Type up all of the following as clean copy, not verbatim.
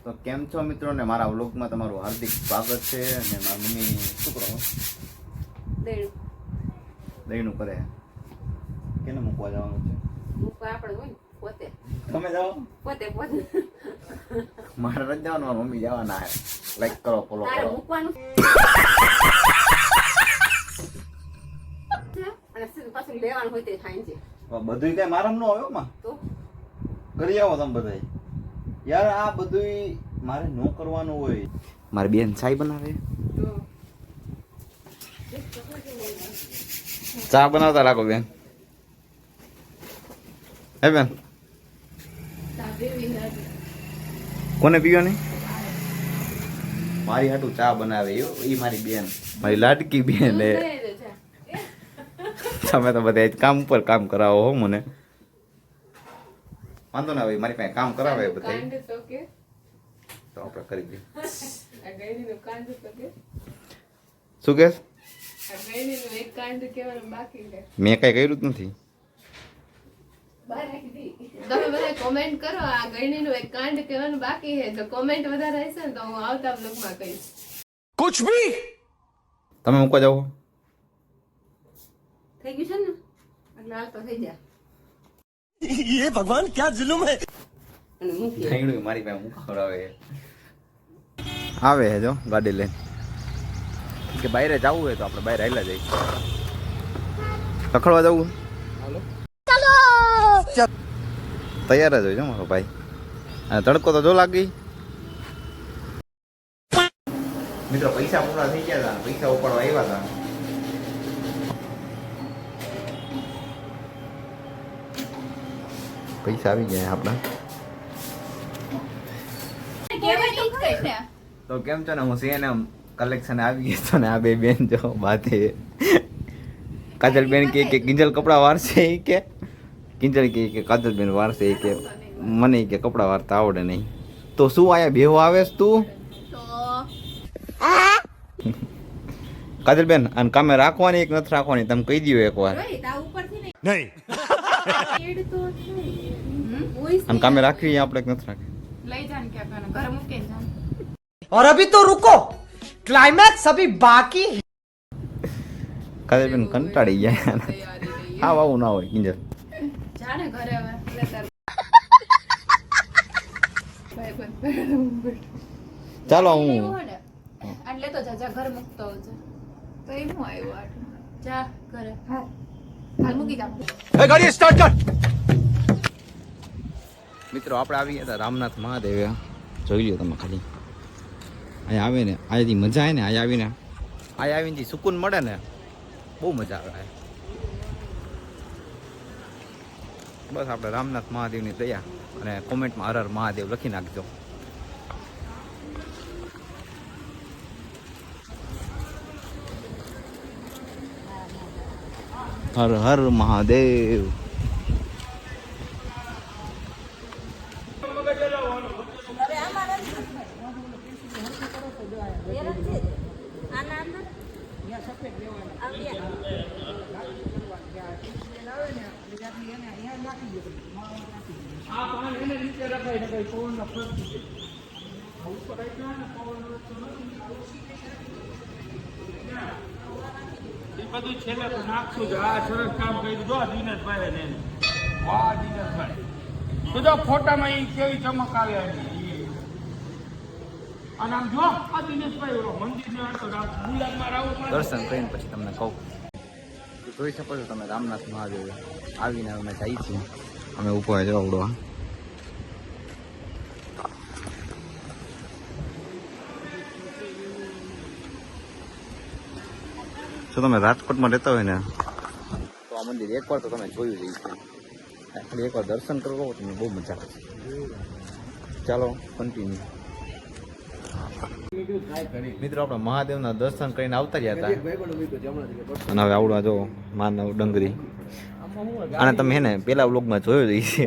તો કેમ છો મિત્રો ને મારા વ્લોગમાં તમારું હાર્દિક સ્વાગત છે. અને મારી મમ્મી શું કરો? દહીણું કરે. કેને મૂકવા જવાનું છે? મૂકવા આપણે હોય પોતે. તમે જાઓ? પોતે મારે નથી જવાનું, મારી મમ્મી જવાના છે. લાઈક કરો, ફોલો તારે કરો. મૂકવાનું અને સીધું પાછું લેવાનું હોય તે થાય છે. બધું કઈ મારામ ન આવ્યો માં તો કરી આવો તમે બધા યાર. આ બધું મારે ન કરવાનું હોય. મારી બેન ચાય બનાવે, ચા બનાવતા લાગો બેન. હે બેન, કોને પીવાની? મારી હાટું ચા બનાવે એ મારી બેન, મારી લાડકી બેન. તમે તો બધા કામ ઉપર કામ કરાવો હો મને. વાંધો ના ભાઈ, મારી પાસે કામ કરાવે બધા તો આપણે કરી દઈએ. શું કે મેં કઈ કર્યું જ નથી. તમે બધા કોમેન્ટ કરો. આ ગયણીનું એક કાંડ કહેવાનું બાકી છે. જો કોમેન્ટ વધારે હશે ને તો હું આવતા બ્લોગમાં કહીશ. कुछ भी તમે મૂકવા જાઓ? થઈ ગયું છે ને એટલે હાલ તો થઈ જા ये भगवान क्या जुल्म है. અને મૂકી ગયણું મારી પાસે મુકાવડાવે આવે હે જો ગાડી લઈને કે બહાર જવું હોય તો આપણે બહાર આવેલા જઈએ. રખડવા જવું? તૈયાર જ હોય છે મારો ભાઈ. અને તડકો તો જો લાગી. મિત્રો પૈસા પૂરા થઈ ગયા હતા, પૈસા ઉપાડવા આવ્યા હતા. પૈસા આવી ગયા આપણા. તો કેમ છો ને, હું સીએન કલેક્શન આવી ગયો તો ને આ બે બેન જો બાતે. કાજલ બેન કે કિંજલ કપડા વારશે કે કિંજલ કે કાજલ બેન વારશે કે મને કે કપડા વારતા આવડે નહીં. તો શું આયા બેહો આવેસ તું? કાજલ બેન અને કામે રાખવાની એક નથી રાખવાની તમે કહી દો એકવાર. नहीं અને કામે રાખવી આપણે એક નથી રાખવી. લઈ જાન કે ઘરે મૂકીને જાન. और अभी तो रुको, क्लाइमैक्स अभी बाकी है. કાજલ બેન કંટાળી ગયા. હા આવું ના હોય કિંજલ. જાને ઘરે હવે લેતા ચાલો હું એટલે તો જા ઘરે મૂકતો આવજો. તો એમ આવ્યું આટલું. જા ઘરે હાલ મૂકી જા. गाड़ी स्टार्ट कर. મિત્રો આપણે આવી ગયા હતા રામનાથ મહાદેવ. જોઈ લો તમે ખાલી. અહીંયા આવે ને અહીંયાથી મજા આવે ને. અહીંયા આવીને જે સુકૂન મળે ને બહુ મજા આવે. બસ આપણે રામનાથ મહાદેવની દયા અને કોમેન્ટમાં હર હર મહાદેવ લખી નાખજો. હર હર મહાદેવ. બધું છેલ્લે તો નાખશું જ. આ સરસ કામ કર્યું જો દિનેશભાઈ ને. વાહ દિનેશભાઈ, તો જો ફોટામાં ઈ કેવી ચમક આવે એની. અને આમ જો આ દિનેશભાઈ ઓલો મંદિરને આટો ગુલાબમાં રાવો દર્શન કરીને પછી તમને કહું. જોઈ શકો છો તમે રામનાથ મહાદેવ આવીને અમે જઈએ છીએ. અમે ઉપર જવડો જો તમે રાજકોટમાં રહેતા હોય ને તો આ મંદિર એકવાર તો તમે જોયું જ છે. ખાલી એકવાર દર્શન કરો તમને બહુ મજા આવે. ચાલો કન્ટિન્યુ. મિત્રો આપણે મહાદેવના દર્શન કરીને આવતા રહ્યા હતા. અને હવે આવડવા જો માનવ ડંગરી. અને તમે હે ને પેલા વ્લોગમાં જોયો જ છે.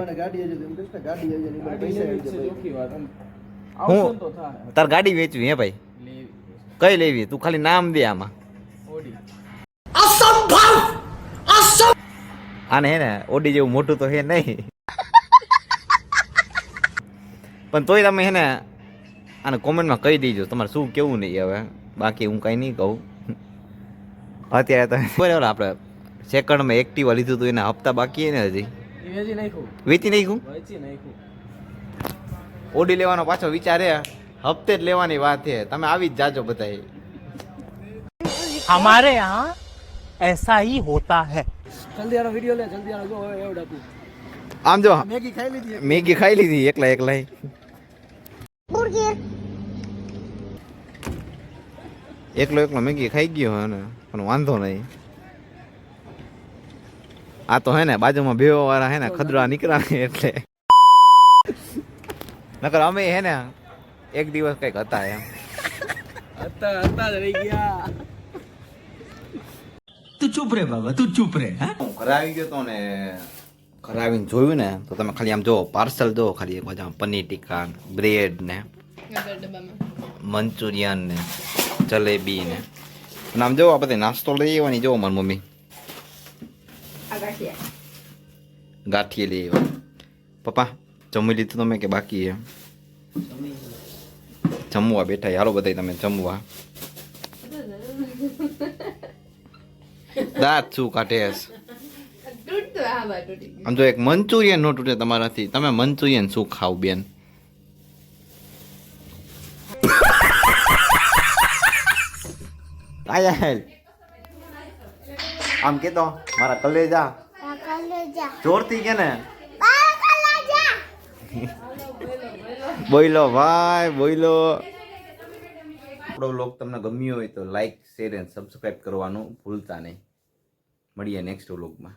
હું તાર ગાડી વેચવી હે ભાઈ? કઈ લેવી? તું ખાલી નામ દે આમાં. આને હે ને ઓડી જેવું મોટું તો હે નહીં, પણ તોય તમે હે ને અને કોમેન્ટમાં કહી દેજો તમારે શું કેવું નહીં હવે, બાકી હું કાંઈ નહીં કહું. અત્યારે તો બરાબર આપણે સેકન્ડમાં એક્ટિવા લીધું હતું એના હપ્તા બાકી ને હજી વેચી નાખ્યું. ઓડી લેવાનો પાછો વિચાર હે, હપ્તે જ લેવાની વાત છે. તમે આવી જ જાજો બધા. हमारे यहाँ ऐसा ही होता है. આમ જો મેગી ખાઈ લીધી એકલા એકલો મેગી ખાઈ ગયો હે ને, પણ વાંધો નહીં. આ તો હે ને બાજુમાં બેવો વાળા હે ને ખદરા નીકળ્યા ને એટલે નકર અમે હે ને એક દિવસ કઈક હતા એમ तू चुप रे बाबा, तू चुप रे. હું ઘરે આવી ગયો તો ને, ઘરે આવીને જોયું ને તો તમે ખાલી આમ જો પાર્સલ જો ખાલી એક બાજુ પનીર ટીકા, બ્રેડ ને મંચુરિયન ને જલેબી ને, અને આમ જો આ બધી નાસ્તો લઈ આવવાની. જો મારી મમ્મી ગાંઠીએ લઈ આવ્યા. પપ્પા જમી લીધું તમે કે બાકી એમ? જમવા બેઠા યારો બધા તમે જમવા. દાંત શું કાઢે છે? આમ જો એક મંચુરિયન નો તૂટે તમારાથી. તમે મંચુરિયન શું ખાવ બેન? આયા આમ કે તો મારા કલેજા જોરથી કે ને બોલો ભાઈ બોલો. આપણો વ્લોગ તમને ગમ્યો હોય તો લાઈક, શેર અને સબસ્ક્રાઇબ કરવાનું ભૂલતા નહીં. મળીએ નેક્સ્ટ વ્લોગમાં.